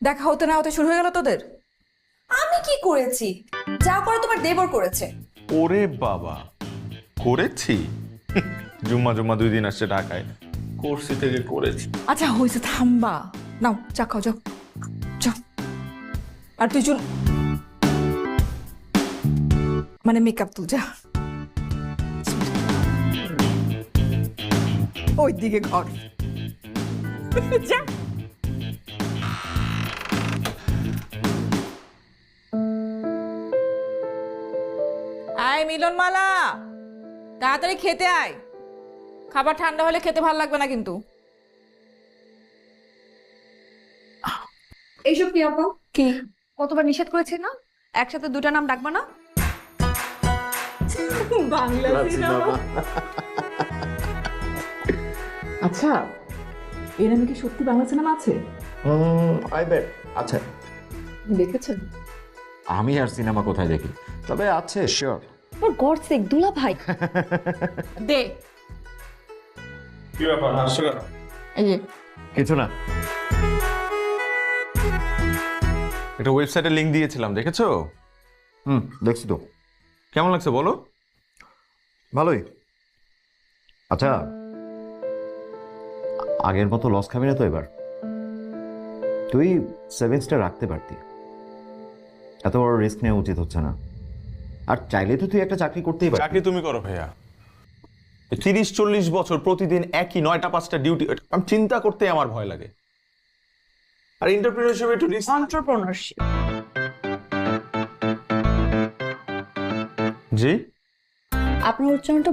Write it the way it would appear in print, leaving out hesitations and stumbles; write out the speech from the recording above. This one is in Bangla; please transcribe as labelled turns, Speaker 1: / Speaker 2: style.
Speaker 1: দেখা হতে না হতে শুরু হয়ে গেল তোদের।
Speaker 2: আমি কি করেছি? যা করে তোমার দেবর করেছে।
Speaker 3: ওরে বাবা, করেছি? জুম্মা জুম্মা 2 দিন আসছে ঢাকায়, করছি থেকে করেছি।
Speaker 1: আচ্ছা হয়েছে, থামবা। নাও চা খাও, যাও যাও। আর তুই চুল মানে মেকআপ তুল, যা ওই দিকে ঘর যা। আয় মিলনমালা, তাড়াতাড়ি খেতে আয়। খাবার ঠান্ডা হলে খেতে ভালো লাগবে না কিন্তু।
Speaker 2: এইসব কি আপা?
Speaker 1: কি
Speaker 2: কতবার নিষেধ করেছি না, একসাথে দুটা নাম ডাকবা না।
Speaker 1: বাংলা সিনেমা? আচ্ছা, এর নামে কি সত্যি বাংলা সিনেমা আছে?
Speaker 4: আই বেট আচ্ছা।
Speaker 1: দেখেছেন?
Speaker 4: আমি আর সিনেমা কোথায় দেখি, তবে আছে শিওর।
Speaker 2: ওর গড সেক দুলা ভাই।
Speaker 1: দে
Speaker 3: কি ব্যাপার, হাসছো কেন?
Speaker 1: এই যে
Speaker 4: কিছু না।
Speaker 3: একটা ওয়েবসাইটে লিংক দিয়েছিলাম, দেখেছো?
Speaker 4: দেখছি তো।
Speaker 3: কেমন লাগছে বলো?
Speaker 4: ভালোই। আচ্ছা, আগের মতো লস খাবি না তো এবার? তুই সেভিংসটা রাখতে পারতি, এত বড় রিস্ক নেওয়া উচিত হচ্ছে না। আর চাইলে তো তুই একটা চাকরি করতেই পারবি।
Speaker 3: চাকরি তুমি করো ভাইয়া। 30-40 বছর প্রতিদিন একই 9টা-5টা ডিউটি, আমি চিন্তা করতে আমার ভয় লাগে। আর এন্টারপ্রেনারশিপ একটু রিস্ক।
Speaker 2: এন্টারপ্রেনারশিপ
Speaker 3: জি,
Speaker 2: আপনার উচ্চারণটা